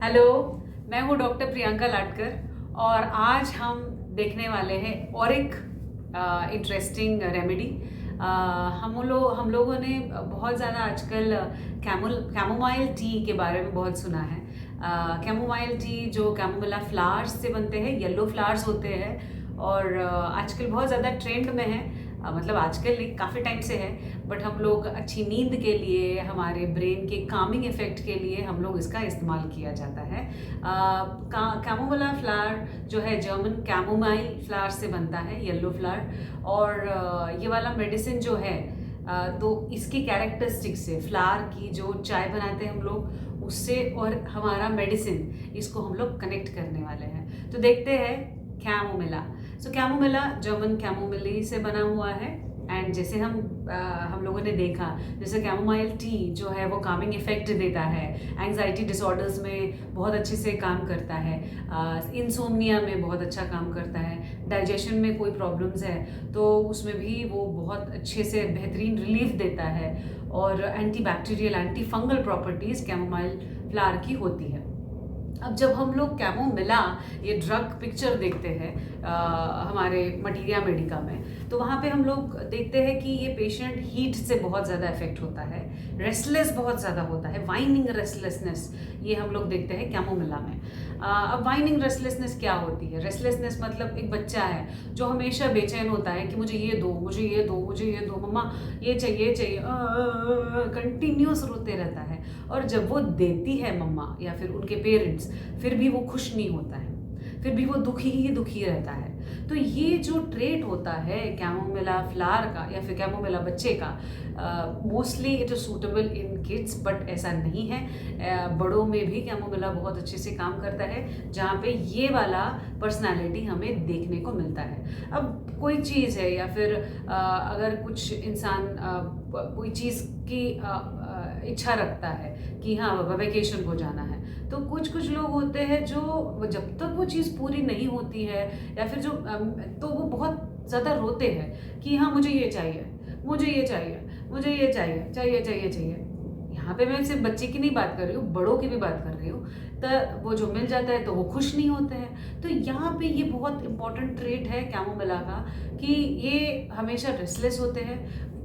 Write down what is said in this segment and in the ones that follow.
Hello, मैं हूँ doctor Priyanka Latkar और आज हम देखने वाले हैं और एक इंटरेस्टिंग रेमेडी। हम लोगों ने बहुत ज़्यादा आजकल कैमोमाइल टी के बारे में बहुत सुना है। कैमोमाइल टी जो कैमोमिला फ्लावर्स से बनते हैं, येलो फ्लावर्स होते हैं और आजकल बहुत ज़्यादा ट्रेंड में है। मतलब आजकल नहीं, काफ़ी टाइम से है, बट हम लोग अच्छी नींद के लिए, हमारे ब्रेन के कामिंग इफेक्ट के लिए हम लोग इसका इस्तेमाल किया जाता है। कैमोमिला फ्लावर जो है जर्मन कैमोमाइल फ्लावर से बनता है, येलो फ्लावर। और ये वाला मेडिसिन जो है तो इसकी कैरेक्टरिस्टिक से फ्लावर की जो चाय बनाते हैं हम लोग उससे और हमारा मेडिसिन, इसको हम लोग कनेक्ट करने वाले हैं। तो देखते हैं कैमोमिला। सो कैमोमिला जर्मन कैमोमिली से बना हुआ है। एंड जैसे हम लोगों ने देखा, जैसे कैमोमाइल टी जो है वो कामिंग इफेक्ट देता है, एंग्जाइटी डिसऑर्डर्स में बहुत अच्छे से काम करता है, इंसोम्निया में बहुत अच्छा काम करता है, डाइजेशन में कोई प्रॉब्लम्स है तो उसमें भी वो बहुत अच्छे से बेहतरीन रिलीफ देता है। और anti bacterial, anti fungal properties chamomile flower की होती है। अब जब हम लोग कैमोमिला ये ड्रग पिक्चर देखते हैं हमारे मटीरिया मेडिका में, तो वहाँ पे हम लोग देखते हैं कि ये पेशेंट हीट से बहुत ज़्यादा इफेक्ट होता है, रेस्टलेस बहुत ज़्यादा होता है, वाइनिंग रेस्टलेसनेस ये हम लोग देखते हैं कैमोमिला में। अब वाइनिंग रेस्टलेसनेस क्या होती है? रेस्टलेसनेस मतलब एक बच्चा है जो हमेशा बेचैन होता है कि मुझे ये दो, मुझे ये दो, मुझे ये दो, मम्मा ये चाहिए चाहिए, कंटिन्यूस रोते रहता है। और जब वो देती है मम्मा या फिर उनके पेरेंट्स, फिर भी वो खुश नहीं होता है, फिर भी वो दुखी ही दुखी रहता है। तो ये जो ट्रेट होता है कैमोमिला फ्लावर का या फिर कैमोमिला बच्चे का, mostly it is suitable in kids, but ऐसा नहीं है, बड़ों में भी कैमोमिला बहुत अच्छे से काम करता है, जहाँ पे ये वाला पर्सनालिटी हमें देखने को मिलता है। अब कोई चीज़ है या फिर अगर कुछ इंसान कोई चीज़ की इच्छा रखता है कि हाँ वेकेशन को जाना है, तो कुछ लोग होते हैं जो जब तक वो चीज़ पूरी नहीं होती है या फिर जो तो वो बहुत ज़्यादा रोते हैं कि हाँ मुझे ये चाहिए, मुझे ये चाहिए, मुझे ये चाहिए, चाहिए चाहिए चाहिए। यहाँ पे मैं सिर्फ बच्चे की नहीं बात कर रही हूँ, बड़ों की भी बात कर रही हूँ। तो वो जो मिल जाता है तो वो खुश नहीं होते हैं। तो यहाँ पे ये बहुत इंपॉर्टेंट ट्रेट है कैमोमिला का कि ये हमेशा रेस्टलेस होते हैं,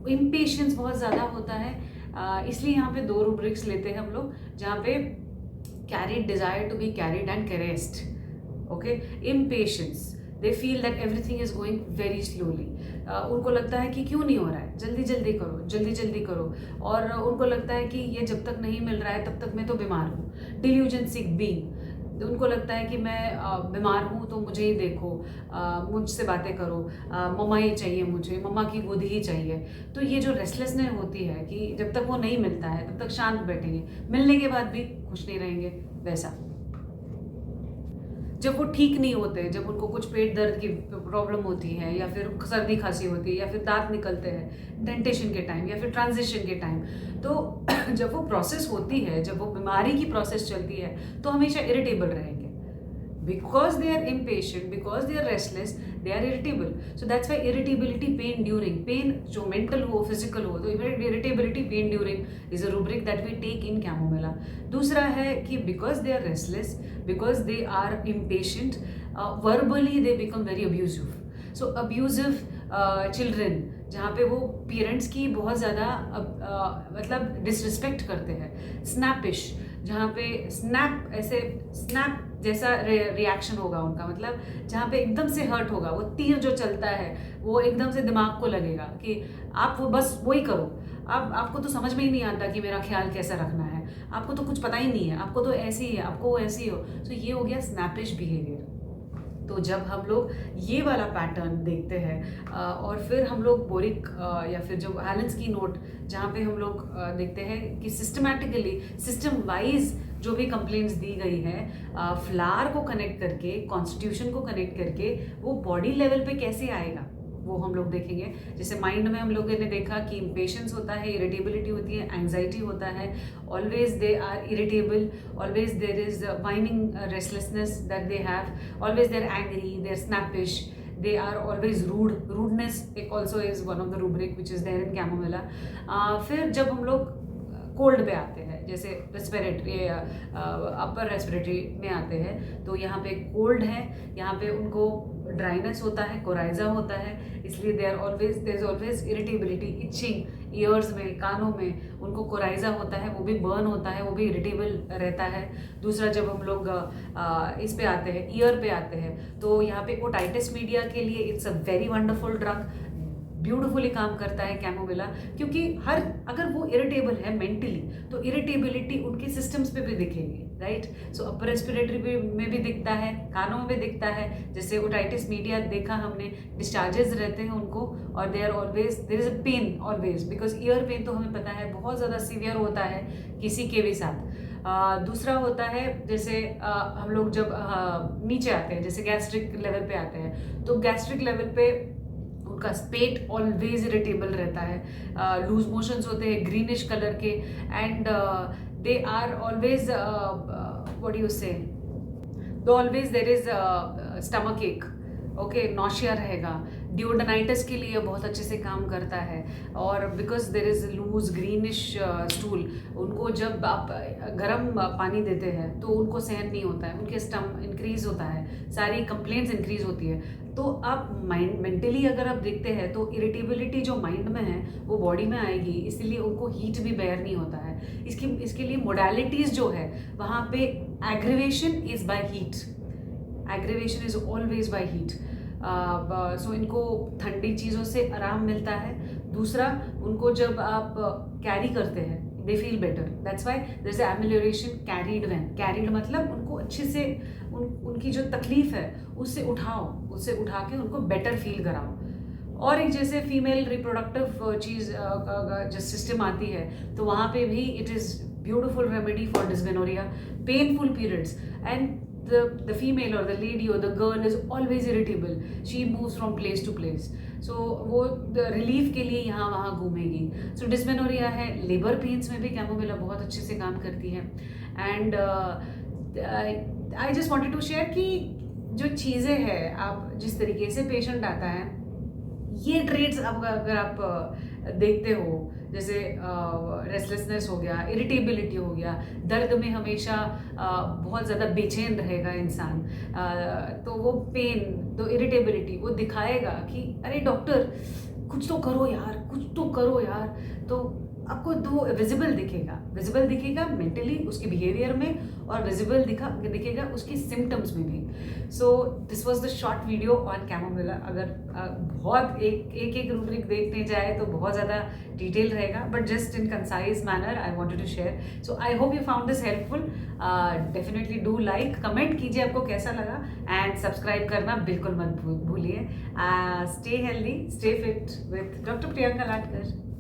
इम्पेशेंस बहुत ज़्यादा होता है। इसलिए यहाँ पे 2 रूब्रिक्स लेते हैं हम लोग, जहाँ पे carried desire to be carried and caressed, okay, impatience, they feel that everything is going very slowly, उनको लगता है कि क्यों नहीं हो रहा है, जल्दी जल्दी करो, जल्दी जल्दी करो। और उनको लगता है कि ये जब तक नहीं मिल रहा है तब तक मैं तो बीमार हूँ, डिल्यूजन सिक बीइंग। उनको लगता है कि मैं बीमार हूँ तो मुझे ही देखो, मुझसे बातें करो, मम्मा ही चाहिए, मुझे मम्मा की गोद ही चाहिए। तो ये जो रेस्टलेसनेस होती है कि जब तक वो नहीं मिलता है तब तक शांत बैठेंगे, मिलने के बाद भी खुश नहीं रहेंगे, वैसा। जब वो ठीक नहीं होते, जब उनको कुछ पेट दर्द की प्रॉब्लम होती है या फिर सर्दी खांसी होती है या फिर दांत निकलते हैं डेंटेशन के टाइम या फिर ट्रांजिशन के टाइम, तो जब वो प्रोसेस होती है, जब वो बीमारी की प्रोसेस चलती है, तो हमेशा इरिटेबल रहेंगे। Because they are impatient, because they are restless, they are irritable. So that's why irritability, pain during, pain जो mental हो, physical हो, तो irritability, pain during is a rubric that we take in chamomilla. दूसरा है कि because they are restless, because they are impatient, verbally they become very abusive. So abusive children, जहाँ पे वो पेरेंट्स की बहुत ज़्यादा मतलब डिसरिस्पेक्ट करते हैं। स्नैपिश, जहाँ पे स्नैप, ऐसे स्नैप जैसा रिएक्शन होगा उनका, मतलब जहाँ पे एकदम से हर्ट होगा, वो तीर जो चलता है वो एकदम से दिमाग को लगेगा कि आप वो बस वही करो। आपको तो समझ में ही नहीं आता कि मेरा ख्याल कैसा रखना है, आपको तो कुछ पता ही नहीं है, आपको तो ऐसी है, आपको वो ऐसी हो। तो ये हो गया स्नैपिश बिहेवियर। तो जब हम लोग ये वाला पैटर्न देखते हैं और फिर हम लोग बोरिक या फिर जो हैलेंस्की नोट, जहाँ पे हम लोग देखते हैं कि सिस्टमैटिकली, सिस्टम वाइज जो भी कंप्लेंट्स दी गई है, फ्लावर को कनेक्ट करके, कॉन्स्टिट्यूशन को कनेक्ट करके वो बॉडी लेवल पे कैसे आएगा वो हम लोग देखेंगे। जैसे माइंड में हम लोगों ने देखा कि इम्पेशेंस होता है, इरिटेबिलिटी होती है, एंग्जाइटी होता है, always they are irritable, always there is whining restlessness that they have, always they are angry, they are snappish, they are always rudeness एक also is one of the rubric which is there in chamomilla। फिर जब हम लोग cold पे आते हैं, जैसे respiratory upper respiratory में आते हैं, तो यहाँ पे कोल्ड है, यहाँ पे उनको ड्राइनेस होता है, कोराइजा होता है, इसलिए there is always irritability, itching ears में, कानों में उनको कोराइजा होता है, वो भी बर्न होता है, वो भी इरिटेबल रहता है। दूसरा, जब हम लोग इस पे आते हैं, ईयर पे आते हैं, तो यहाँ पे ओटाइटिस मीडिया के लिए it's a very wonderful drug, beautifully काम करता है कैमोमिला, क्योंकि अगर वो इरिटेबल है मेंटली, तो इरिटेबिलिटी उनके सिस्टम्स पे भी दिखेगी, राइट। सो अपर रेस्पिरेटरी में भी दिखता है, कानों में भी दिखता है, जैसे ओटाइटिस मीडिया देखा हमने, डिस्चार्जेस रहते हैं उनको, और there is a pain always, because ear pain तो हमें पता है बहुत ज़्यादा सीवियर होता है किसी के भी साथ। दूसरा होता है, जैसे हम लोग जब नीचे आते हैं, जैसे गैस्ट्रिक लेवल पे आते हैं, तो गैस्ट्रिक लेवल पे उनका पेट ऑलवेज इरिटेबल रहता है, लूज मोशंस होते हैं ग्रीनिश कलर के, and they are always what you say, always there is stomach ache, okay, nausea रहेगा। डिओडोनाइटिस के लिए बहुत अच्छे से काम करता है, और because there is loose greenish stool, उनको जब आप गर्म पानी देते हैं तो उनको सहन नहीं होता है, उनके स्टम इंक्रीज होता है, सारी कंप्लेंट्स इंक्रीज होती है। तो आप माइंड मेंटली अगर आप देखते हैं तो इरिटेबिलिटी जो माइंड में है वो बॉडी में आएगी, इसीलिए उनको हीट भी बेयर नहीं होता है। इसके लिए मोडालिटीज जो है वहाँ पे aggravation is by heat, aggravation is always by heat. So इनको ठंडी चीज़ों से आराम मिलता है। दूसरा, उनको जब आप कैरी करते हैं they feel better, that's why there is amelioration carried when, carried मतलब उनको अच्छे से उनकी जो तकलीफ है उससे उठा के उनको बेटर फील कराओ। और एक जैसे फीमेल रिप्रोडक्टिव चीज़ जो सिस्टम आती है, तो वहाँ पे भी it is beautiful remedy for dysmenorrhoea, painful periods, and the female or the lady or the girl is always irritable, she moves from place to place, so वो रिलीफ के लिए यहाँ वहाँ घूमेगी। सो डिस्मेनोरिया है, लेबर पेन्स में भी chamomilla बहुत अच्छे से काम करती है। And I just wanted to share कि जो चीज़ें हैं, आप जिस तरीके से पेशेंट आता है, ये ट्रेड्स अगर आप देखते हो, जैसे रेस्टलेसनेस हो गया, इरिटेबिलिटी हो गया, दर्द में हमेशा बहुत ज़्यादा बेचैन रहेगा इंसान, तो वो पेन, तो इरिटेबिलिटी वो दिखाएगा कि अरे डॉक्टर कुछ तो करो यार, कुछ तो करो यार। तो आपको दो विजिबल दिखेगा मेंटली उसके बिहेवियर में, और विजिबल दिखेगा उसकी सिम्टम्स में भी। So this was the short video on chamomilla. अगर बहुत एक रूब्रिक देखने जाए तो बहुत ज़्यादा डिटेल रहेगा, but just in concise manner I wanted to share. So I hope you found this helpful. Definitely do like, comment कीजिए आपको कैसा लगा, एंड सब्सक्राइब करना बिल्कुल मत भूलिए। Stay healthy, stay fit with doctor Priyanka Latkar.